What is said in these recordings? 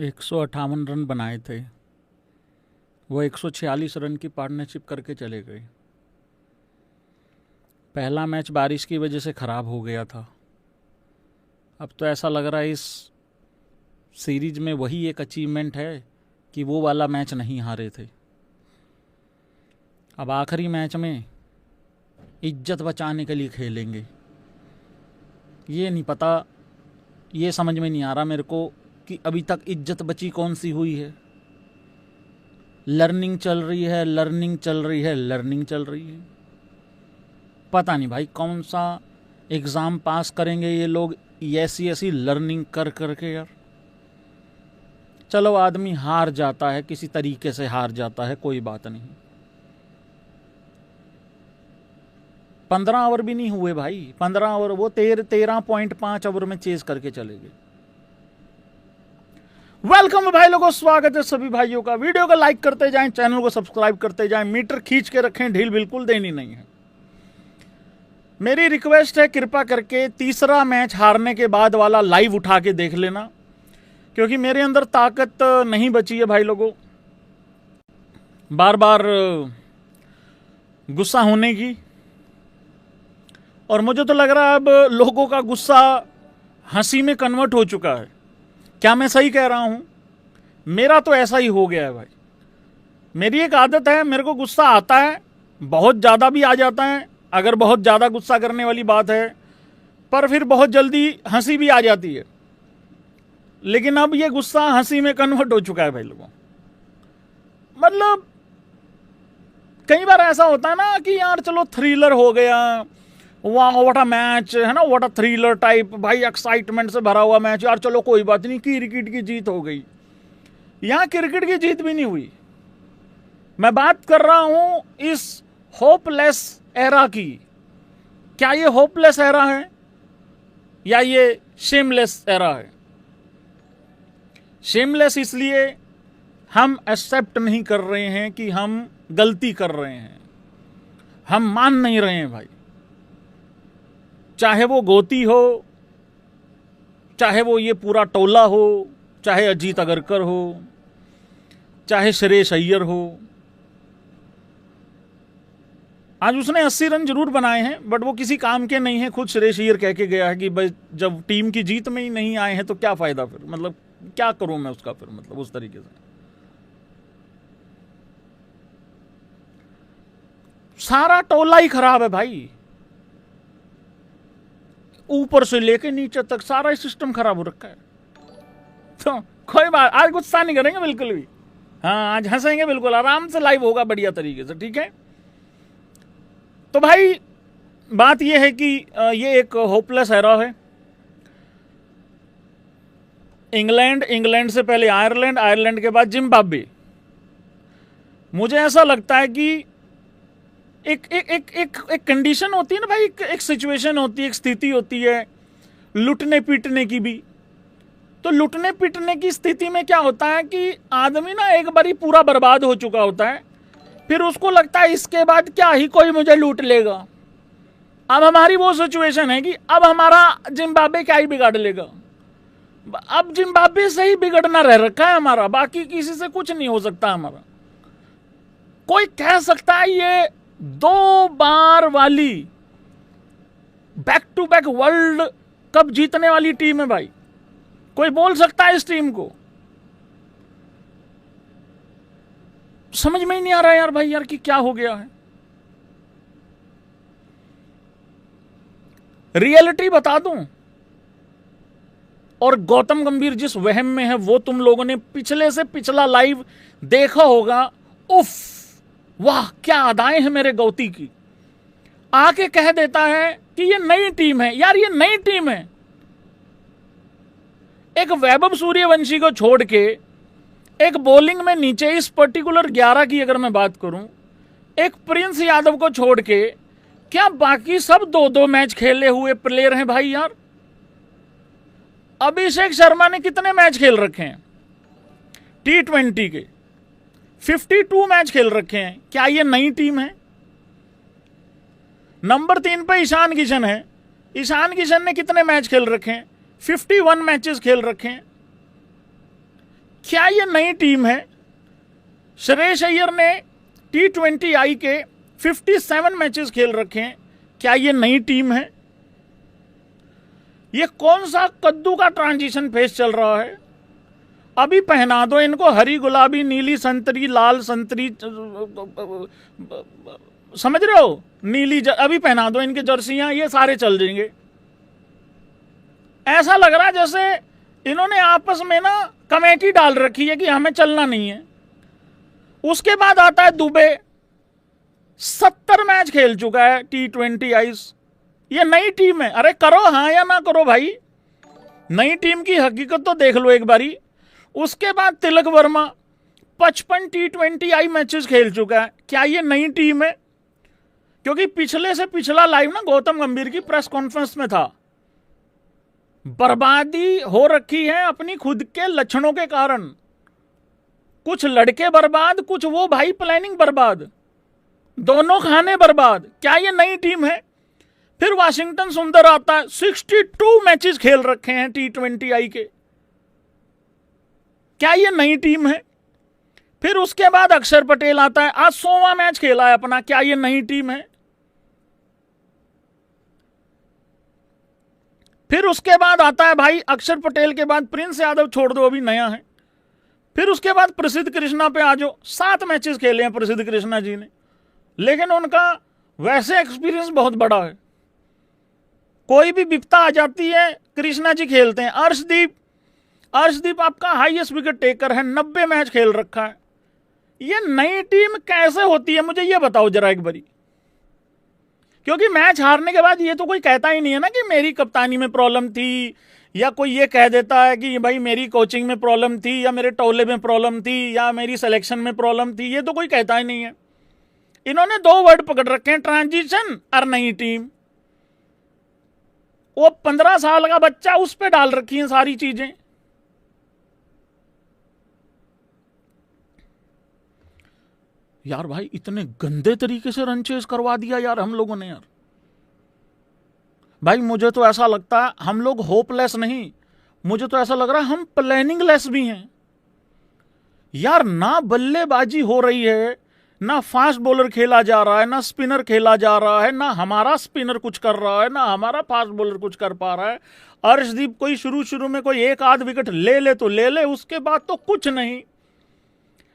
158 run बनाए थे। वो 146 रन की पार्टनरशिप करके चले गए। पहला मैच बारिश की वजह से ख़राब हो गया था। अब तो ऐसा लग रहा है इस सीरीज में वही एक अचीवमेंट है कि वो वाला मैच नहीं हारे थे। अब आखिरी मैच में इज्जत बचाने के लिए खेलेंगे। ये नहीं पता, ये समझ में नहीं आ रहा मेरे को कि अभी तक इज्जत बची कौन सी हुई है। लर्निंग चल रही है, लर्निंग चल रही है, लर्निंग चल रही है। पता नहीं भाई कौन सा एग्ज़ाम पास करेंगे ये लोग ऐसी ऐसी लर्निंग कर करके। यार चलो, आदमी हार जाता है, किसी तरीके से हार जाता है, कोई बात नहीं। 15 ओवर भी नहीं हुए भाई, 15 ओवर, वो 13.5 ओवर में चेज करके चले गए। वेलकम भाई लोगों, स्वागत है सभी भाइयों का। वीडियो को लाइक करते जाएं, चैनल को सब्सक्राइब करते जाएं, मीटर खींच के रखें, ढील बिल्कुल देनी नहीं है। मेरी रिक्वेस्ट है, कृपा करके तीसरा मैच हारने के बाद वाला लाइव उठा के देख लेना, क्योंकि मेरे अंदर ताकत नहीं बची है भाई लोगों बार बार गुस्सा होने की। और मुझे तो लग रहा है अब लोगों का गुस्सा हंसी में कन्वर्ट हो चुका है। क्या मैं सही कह रहा हूं? मेरा तो ऐसा ही हो गया है भाई। मेरी एक आदत है, मेरे को गुस्सा आता है, बहुत ज़्यादा भी आ जाता है अगर बहुत ज़्यादा गुस्सा करने वाली बात है, पर फिर बहुत जल्दी हंसी भी आ जाती है। लेकिन अब ये गुस्सा हंसी में कन्वर्ट हो चुका है भाई लोगों। मतलब कई बार ऐसा होता है ना कि यार चलो थ्रिलर हो गया, वाह व्हाट अ मैच है ना, व्हाट अ थ्रिलर टाइप, भाई एक्साइटमेंट से भरा हुआ मैच, यार चलो कोई बात नहीं, क्रिकेट की जीत हो गई। यहां क्रिकेट की जीत भी नहीं हुई। मैं बात कर रहा हूं इस होपलेस एरा की। क्या ये होपलेस एरा है या ये शेमलेस एरा है? शेमलेस इसलिए हम एक्सेप्ट नहीं कर रहे हैं कि हम गलती कर रहे हैं, हम मान नहीं रहे हैं भाई। चाहे वो गोती हो, चाहे वो ये पूरा टोला हो, चाहे अजीत अगरकर हो, चाहे श्रेयस अय्यर हो। आज उसने 80 रन जरूर बनाए हैं, बट वो किसी काम के नहीं है। खुद श्रेयस अय्यर कह के गया है कि भाई जब टीम की जीत में ही नहीं आए हैं तो क्या फायदा फिर, मतलब क्या करूं मैं उसका फिर, मतलब उस तरीके से। सारा टोला ही खराब है भाई, ऊपर से लेके नीचे तक सारा सिस्टम खराब हो रखा है। तो कोई बात, आज गुस्सा नहीं करेंगे बिल्कुल भी। हाँ, आज हंसेंगे बिल्कुल, आराम से लाइव होगा बढ़िया तरीके से, ठीक है। तो भाई बात यह है कि ये एक होपलेस एरा है। इंग्लैंड से पहले आयरलैंड, आयरलैंड के बाद जिम्बाब्वे। मुझे ऐसा लगता है कि एक एक एक एक एक कंडीशन होती है ना भाई, एक सिचुएशन होती है, एक स्थिति होती है लुटने पीटने की भी। तो लुटने पीटने की स्थिति में क्या होता है कि आदमी ना एक बारी पूरा बर्बाद हो चुका होता है, फिर उसको लगता है इसके बाद क्या ही कोई मुझे लूट लेगा। अब हमारी वो सिचुएशन है कि अब हमारा जिम्बाब्वे क्या ही बिगाड़ लेगा। अब जिम्बाब्वे से ही बिगड़ना रह रखा है हमारा, बाकी किसी से कुछ नहीं हो सकता हमारा। कोई कह सकता है ये 2 बार वाली back to back world cup जीतने वाली टीम है भाई। कोई बोल सकता है इस टीम को? समझ में ही नहीं आ रहा है यार भाई, यार कि क्या हो गया है। रियलिटी बता दूं, और गौतम गंभीर जिस वहम में है वो तुम लोगों ने पिछले से पिछला लाइव देखा होगा। उफ, वाह क्या अदाएं हैं मेरे गौती की। आके कह देता है कि ये नई टीम है। यार ये नई टीम है। एक वैभव सूर्यवंशी को छोड़ के, एक बॉलिंग में नीचे इस पर्टिकुलर 11 की अगर मैं बात करूं, एक प्रिंस यादव को छोड़ के, क्या बाकी सब 2-2 मैच खेले हुए प्लेयर हैं भाई? यार अभिषेक शर्मा ने कितने मैच खेल रखे हैं T20 के? 52 मैच खेल रखे हैं। क्या ये नई टीम है? नंबर 3 पे ईशान किशन है। ईशान किशन ने कितने मैच खेल रखे हैं? 51 मैचेस खेल रखे हैं। क्या ये नई टीम है? श्रेयस अय्यर ने T20I के 57 मैचेस खेल रखे हैं। क्या ये नई टीम है? ये कौन सा कद्दू का ट्रांजिशन फेज चल रहा है? अभी पहना दो इनको हरी, गुलाबी, नीली, संतरी, लाल, संतरी, समझ रहे हो, नीली अभी पहना दो इनके जर्सियां, ये सारे चल जाएंगे। ऐसा लग रहा है जैसे इन्होंने आपस में ना कमेटी डाल रखी है कि हमें चलना नहीं है। उसके बाद आता है दुबे, 70 मैच खेल चुका है T20I। ये नई टीम है? अरे करो हाँ या ना करो भाई, नई टीम की हकीकत तो देख लो एक बारी। उसके बाद तिलक वर्मा 55 T20I मैचेस खेल चुका है। क्या ये नई टीम है? क्योंकि पिछले से पिछला लाइव ना गौतम गंभीर की प्रेस कॉन्फ्रेंस में था। बर्बादी हो रखी है अपनी खुद के लक्षणों के कारण। कुछ लड़के बर्बाद, कुछ वो भाई प्लानिंग बर्बाद, दोनों खाने बर्बाद। क्या ये नई टीम है? फिर वाशिंगटन सुंदर आता है, 62 मैचेस खेल रखे हैं T20I के। क्या ये नई टीम है? फिर उसके बाद अक्षर पटेल आता है, आज 100वां मैच खेला है अपना। क्या ये नई टीम है? फिर उसके बाद आता है भाई अक्षर पटेल के बाद प्रिंस यादव, छोड़ दो अभी नया है। फिर उसके बाद प्रसिद्ध कृष्णा पे आ जाओ, 7 मैचेस खेले हैं प्रसिद्ध कृष्णा जी ने, लेकिन उनका वैसे एक्सपीरियंस बहुत बड़ा है। कोई भी विपता आ जाती है कृष्णा जी खेलते हैं। अर्शदीप आपका हाईएस्ट विकेट टेकर है, 90 मैच खेल रखा है। ये नई टीम कैसे होती है मुझे ये बताओ जरा एक बारी। क्योंकि मैच हारने के बाद ये तो कोई कहता ही नहीं है ना कि मेरी कप्तानी में प्रॉब्लम थी, या कोई ये कह देता है कि भाई मेरी कोचिंग में प्रॉब्लम थी, या मेरे टोले में प्रॉब्लम थी, या मेरी सिलेक्शन में प्रॉब्लम थी। ये तो कोई कहता ही नहीं है। इन्होंने 2 वर्ड पकड़ रखे हैं, ट्रांजिशन और नई टीम। वो 15 साल का बच्चा, उस पर डाल रखी हैं सारी चीजें। यार भाई इतने गंदे तरीके से रन चेज करवा दिया यार हम लोगों ने। यार भाई मुझे तो ऐसा लगता है हम लोग होपलेस नहीं, मुझे तो ऐसा लग रहा है हम प्लानिंग लेस भी हैं यार। ना बल्लेबाजी हो रही है, ना फास्ट बॉलर खेला जा रहा है, ना स्पिनर खेला जा रहा है, ना हमारा स्पिनर कुछ कर रहा है, ना हमारा फास्ट बॉलर कुछ कर पा रहा है। अर्शदीप कोई शुरू में कोई 1 आध विकेट ले ले तो ले ले, उसके बाद तो कुछ नहीं।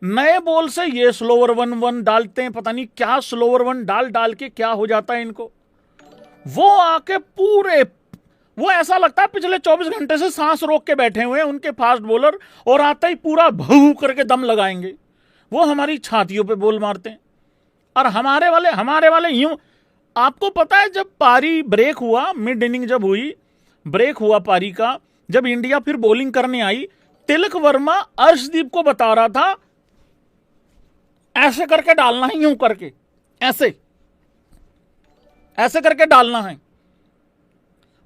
नए बॉल से ये स्लोवर 1-1 डालते हैं, पता नहीं क्या स्लोवर 1 डाल के क्या हो जाता है इनको। वो आके पूरे, वो ऐसा लगता है पिछले 24 घंटे से सांस रोक के बैठे हुए हैं उनके फास्ट बॉलर, और आते ही पूरा भू करके दम लगाएंगे। वो हमारी छातियों पे बॉल मारते हैं। और हमारे वाले यूं, आपको पता है जब पारी ब्रेक हुआ, मिड इनिंग जब हुई, ब्रेक हुआ पारी का, जब इंडिया फिर बॉलिंग करने आई, तिलक वर्मा अर्शदीप को बता रहा था ऐसे करके डालना है, यूं करके, ऐसे करके डालना है।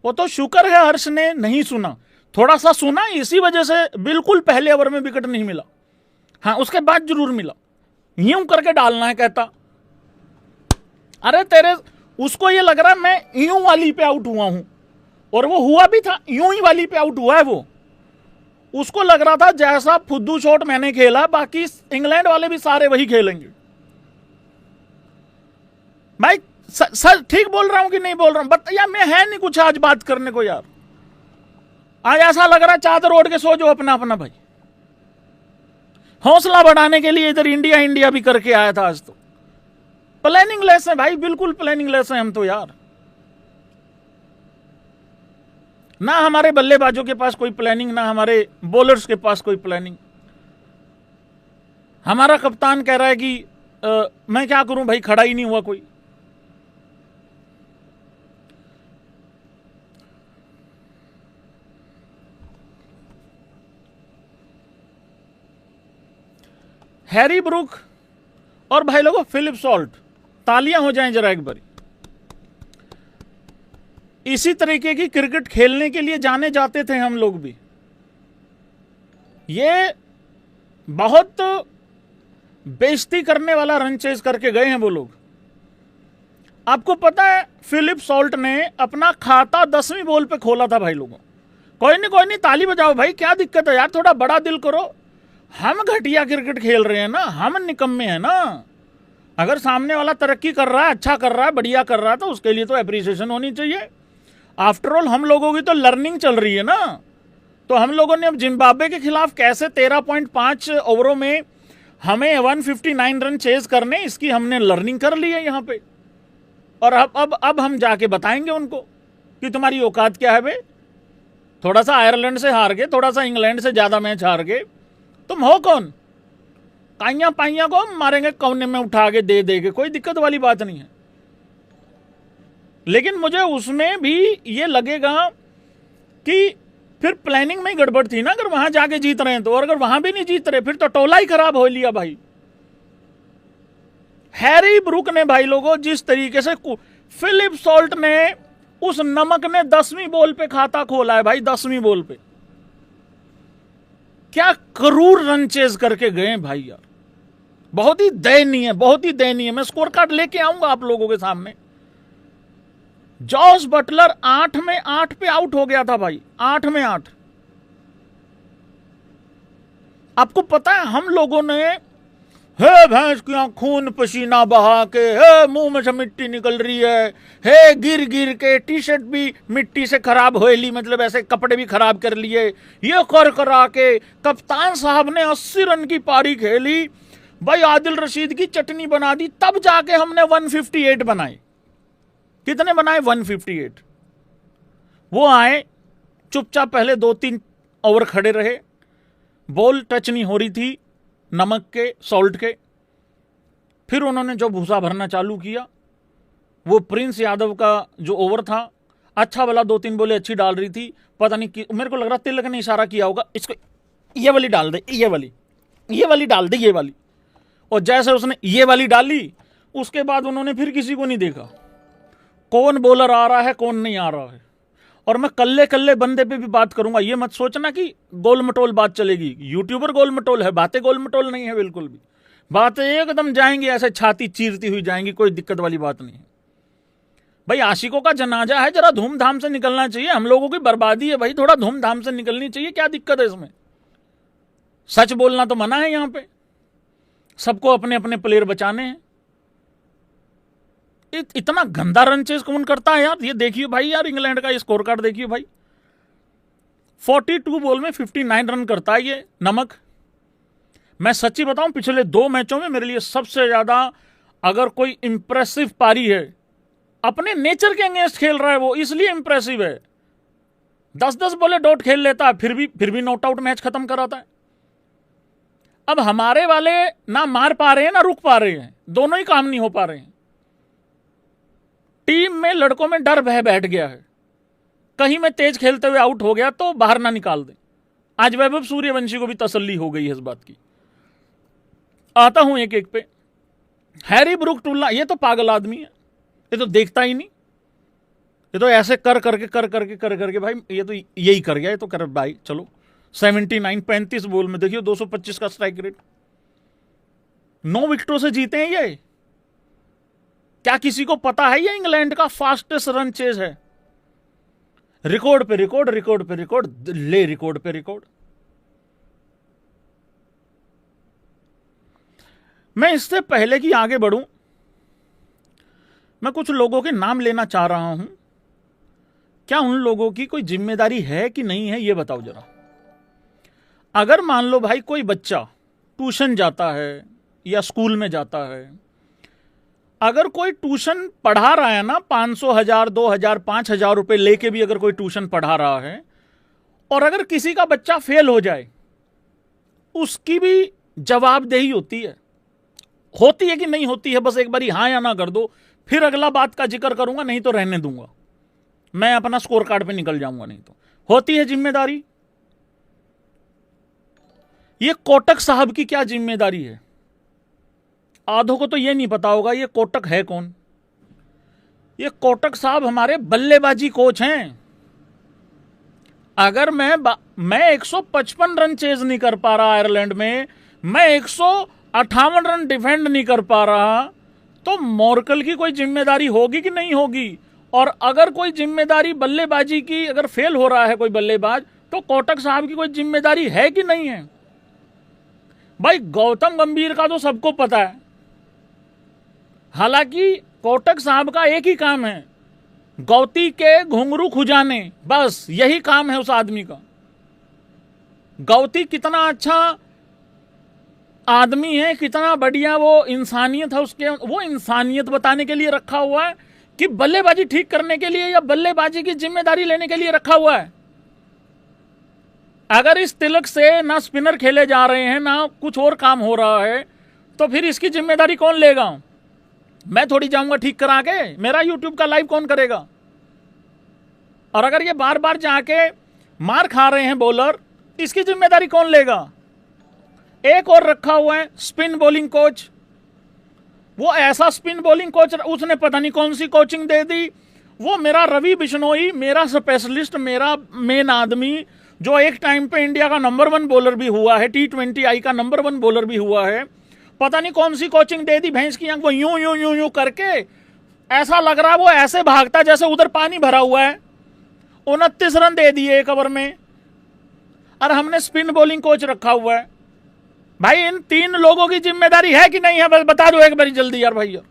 वो तो शुक्र है हर्ष ने नहीं सुना, थोड़ा सा सुना, इसी वजह से बिल्कुल पहले ओवर में विकेट नहीं मिला। हाँ उसके बाद जरूर मिला। यूं करके डालना है कहता। अरे तेरे, उसको ये लग रहा है मैं यूं वाली पे आउट हुआ हूं, और वो हुआ भी था, यूं ही वाली पे आउट हुआ है वो। उसको लग रहा था जैसा फुद्दू शॉट मैंने खेला बाकी इंग्लैंड वाले भी सारे वही खेलेंगे। भाई सर ठीक बोल रहा हूं कि नहीं बोल रहा हूं बताइए। मैं है नहीं कुछ आज बात करने को यार। आज ऐसा लग रहा है चादर ओढ़ के सो जो अपना अपना। भाई हौसला बढ़ाने के लिए इधर इंडिया भी करके आया था। आज तो प्लानिंग लेस है भाई, बिल्कुल प्लानिंग लेस है हम तो यार। ना हमारे बल्लेबाजों के पास कोई प्लानिंग, ना हमारे बॉलर्स के पास कोई प्लानिंग। हमारा कप्तान कह रहा है कि मैं क्या करूं भाई, खड़ा ही नहीं हुआ कोई। हैरी ब्रूक और भाई लोगों फिलिप सॉल्ट, तालियां हो जाएं जरा एक बारी। इसी तरीके की क्रिकेट खेलने के लिए जाने जाते थे हम लोग भी। ये बहुत बेइज्जती करने वाला रन चेज करके गए हैं वो लोग। आपको पता है फिलिप सॉल्ट ने अपना खाता 10वीं बॉल पे खोला था भाई लोगों। कोई नहीं ताली बजाओ भाई, क्या दिक्कत है यार, थोड़ा बड़ा दिल करो। हम घटिया क्रिकेट खेल रहे हैं ना, हम निकम्मे हैं ना। अगर सामने वाला तरक्की कर रहा है, अच्छा कर रहा है, बढ़िया कर रहा है, तो उसके लिए तो एप्रिसिएशन होनी चाहिए। आफ्टर ऑल हम लोगों की तो लर्निंग चल रही है ना। तो हम लोगों ने अब जिम्बाब्वे के खिलाफ कैसे 13.5 ओवरों में हमें 159 रन चेज करने, इसकी हमने लर्निंग कर ली है यहाँ पे। और अब हम जाके बताएंगे उनको कि तुम्हारी औकात क्या है बे। थोड़ा सा आयरलैंड से हार गए, थोड़ा सा इंग्लैंड से ज्यादा मैच हार गए, तुम हो कौन? काइया पाइया को हम मारेंगे कोने में उठा के दे देंगे, कोई दिक्कत वाली बात नहीं है। लेकिन मुझे उसमें भी ये लगेगा कि फिर प्लानिंग में ही गड़बड़ थी ना। अगर वहां जाके जीत रहे हैं तो, और अगर वहां भी नहीं जीत रहे फिर तो टोला ही खराब हो लिया भाई। हैरी ब्रूक ने भाई लोगों जिस तरीके से, फिलिप सॉल्ट ने, उस नमक ने 10वीं बॉल पे खाता खोला है भाई, 10वीं बॉल पे क्या करूर रन चेज करके गए भाई यार। बहुत ही दयनीय, बहुत ही दयनीय। मैं स्कोर कार्ड लेके आऊंगा आप लोगों के सामने। जॉस बटलर 8 में 8 पे आउट हो गया था भाई, 8 में 8। आपको पता है हम लोगों ने, हे भैंस की खून पसीना बहा के, हे मुंह में से मिट्टी निकल रही है, हे गिर गिर के टी शर्ट भी मिट्टी से खराब हो ली, मतलब ऐसे कपड़े भी खराब कर लिए, ये कर करा के कप्तान साहब ने 80 रन की पारी खेली भाई, आदिल रशीद की चटनी बना दी, तब जाके हमने 158 बनाए। कितने बनाए? 158। वो आए चुपचाप, पहले 2-3 ओवर खड़े रहे, बॉल टच नहीं हो रही थी नमक के, सॉल्ट के। फिर उन्होंने जो भूसा भरना चालू किया, वो प्रिंस यादव का जो ओवर था, अच्छा वाला 2-3 बॉलें अच्छी डाल रही थी, पता नहीं मेरे को लग रहा तिलक ने इशारा किया होगा, इसको ये वाली डाल दे, ये वाली डाल दे, ये वाली। और जैसे उसने ये वाली डाली, उसके बाद उन्होंने फिर किसी को नहीं देखा कौन बॉलर आ रहा है कौन नहीं आ रहा है। और मैं कल्ले कल्ले बंदे पे भी बात करूंगा, ये मत सोचना कि गोल मटोल बात चलेगी। यूट्यूबर गोल मटोल है, बातें गोल मटोल नहीं है बिल्कुल भी। बातें एकदम जाएंगी ऐसे छाती चीरती हुई जाएंगी, कोई दिक्कत वाली बात नहीं है भाई। आशिकों का जनाजा है, जरा धूमधाम से निकलना चाहिए। हम लोगों की बर्बादी है भाई, थोड़ा धूमधाम से निकलनी चाहिए, क्या दिक्कत है इसमें? सच बोलना तो मना है यहां पे, सबको अपने अपने प्लेयर बचाने हैं। इतना गंदा रन चेज कौन करता है यार? ये देखिए भाई यार, इंग्लैंड का स्कोर कार्ड देखिए भाई, 42 बॉल में 59 रन करता है ये नमक। मैं सच्ची बताऊं, पिछले 2 मैचों में मेरे लिए सबसे ज्यादा अगर कोई इंप्रेसिव पारी है, अपने नेचर के अगेंस्ट खेल रहा है वो, इसलिए इंप्रेसिव है। 10-10 बॉलें डॉट खेल लेता है, फिर भी नॉट आउट मैच खत्म कराता है। अब हमारे वाले ना मार पा रहे हैं ना रुक पा रहे हैं, दोनों ही काम नहीं हो पा रहे हैं। टीम में लड़कों में डर बह बैठ गया है, कहीं मैं तेज खेलते हुए आउट हो गया तो बाहर ना निकाल दे। आज वैभव सूर्यवंशी को भी तसल्ली हो गई है इस बात की। आता हूं एक एक पे। हैरी ब्रूक टुल्ला, ये तो पागल आदमी है, ये तो देखता ही नहीं, ये तो ऐसे कर करके भाई, ये तो यही कर गया, ये तो कर भाई। चलो 79, 35 बॉल में देखिए 225 का स्ट्राइक रेट, 9 विकेटों से जीते हैं ये। क्या किसी को पता है ये इंग्लैंड का फास्टेस्ट रन चेज है? रिकॉर्ड पे रिकॉर्ड, रिकॉर्ड पे रिकॉर्ड, ले रिकॉर्ड पे रिकॉर्ड। मैं इससे पहले कि आगे बढ़ूं, मैं कुछ लोगों के नाम लेना चाह रहा हूं। क्या उन लोगों की कोई जिम्मेदारी है कि नहीं है, ये बताओ जरा। अगर मान लो भाई कोई बच्चा ट्यूशन जाता है या स्कूल में जाता है, अगर कोई ट्यूशन पढ़ा रहा है ना, 500, 1000, 2000, 5000 रुपए लेके भी अगर कोई ट्यूशन पढ़ा रहा है, और अगर किसी का बच्चा फेल हो जाए, उसकी भी जवाबदेही होती है कि नहीं होती है? बस एक बारी हाँ या ना कर दो, फिर अगला बात का जिक्र करूंगा, नहीं तो रहने दूंगा, मैं अपना स्कोर कार्ड पे निकल जाऊंगा। नहीं तो होती है जिम्मेदारी। ये कोटक साहब की क्या जिम्मेदारी है? आधों को तो ये नहीं पता होगा ये कोटक है कौन। ये कोटक साहब हमारे बल्लेबाजी कोच हैं। अगर मैं 155 रन चेज नहीं कर पा रहा आयरलैंड में, मैं 158 रन डिफेंड नहीं कर पा रहा, तो मोर्कल की कोई जिम्मेदारी होगी कि नहीं होगी? और अगर कोई जिम्मेदारी बल्लेबाजी की, अगर फेल हो रहा है कोई बल्लेबाज, तो कोटक साहब की कोई जिम्मेदारी है कि नहीं है? भाई गौतम गंभीर का तो सबको पता है, हालांकि कोटक साहब का एक ही काम है, गौती के घुंघरू खुजाने, बस यही काम है उस आदमी का। गौती कितना अच्छा आदमी है, कितना बढ़िया वो इंसानियत है उसके, वो इंसानियत बताने के लिए रखा हुआ है कि बल्लेबाजी ठीक करने के लिए या बल्लेबाजी की जिम्मेदारी लेने के लिए रखा हुआ है। अगर इस तिलक से ना स्पिनर खेले जा रहे हैं ना कुछ और काम हो रहा है तो फिर इसकी जिम्मेदारी कौन लेगा? मैं थोड़ी जाऊंगा ठीक करा के, मेरा यूट्यूब का लाइव कौन करेगा? और अगर ये बार बार जाके मार खा रहे हैं बॉलर, इसकी जिम्मेदारी कौन लेगा? एक और रखा हुआ है स्पिन बॉलिंग कोच, वो ऐसा स्पिन बॉलिंग कोच, उसने पता नहीं कौन सी कोचिंग दे दी। वो मेरा रवि बिश्नोई, मेरा स्पेशलिस्ट, मेरा मेन आदमी, जो एक टाइम पे इंडिया का नंबर 1 बॉलर भी हुआ है, T20I का नंबर 1 बॉलर भी हुआ है, पता नहीं कौन सी कोचिंग दे दी भैंस की आंख। वो यूं यूं यूं यूं करके ऐसा लग रहा वो ऐसे भागता जैसे उधर पानी भरा हुआ है। 29 रन दे दिए 1 ओवर में, और हमने स्पिन बॉलिंग कोच रखा हुआ है। भाई इन 3 लोगों की जिम्मेदारी है कि नहीं है? बस बता दो एक बारी जल्दी यार भैया।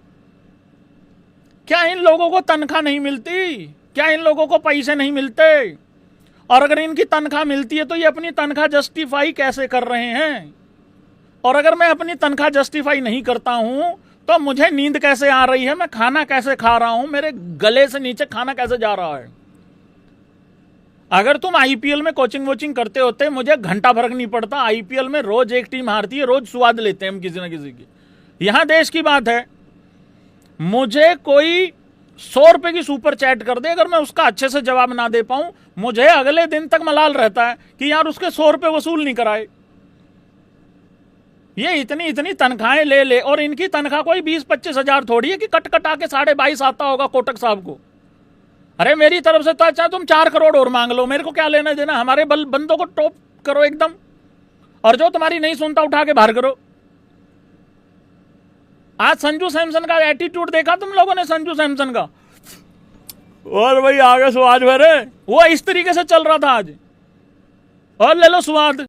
क्या इन लोगों को तनख्वाह नहीं मिलती? क्या इन लोगों को पैसे नहीं मिलते? और अगर इनकी तनख्वाह मिलती है तो ये अपनी तनख्वाह जस्टिफाई कैसे कर रहे हैं? और अगर मैं अपनी तनख्वाह जस्टिफाई नहीं करता हूं तो मुझे नींद कैसे आ रही है, मैं खाना कैसे खा रहा हूं, मेरे गले से नीचे खाना कैसे जा रहा है? अगर तुम आईपीएल में कोचिंग वोचिंग करते होते, मुझे घंटा फर्क नहीं पड़ता। आईपीएल में रोज एक टीम हारती है, रोज स्वाद लेते हैं हम किसी ना किसी की। यहां देश की बात है, मुझे कोई 100 रुपए की सुपर चैट कर दे, अगर मैं उसका अच्छे से जवाब ना दे पाऊं, मुझे अगले दिन तक मलाल रहता है कि यार उसके 100 रुपए वसूल नहीं कराए। ये इतनी इतनी तनख्वाहें ले ले, और इनकी तनख्वाह कोई 20-25 हजार थोड़ी है कि कट कटा के 22.5 आता होगा कोटक साहब को। अरे मेरी तरफ से तो अच्छा तुम 4 करोड़ और मांग लो, मेरे को क्या लेना देना। हमारे बंदों को टॉप करो एकदम, और जो तुम्हारी नहीं सुनता उठा के बाहर करो। आज संजू सैमसन का एटीट्यूड देखा तुम लोगों ने? संजू सैमसन का, और भाई आगे स्वाद भरे, वो इस तरीके से चल रहा था आज, और ले लो स्वाद।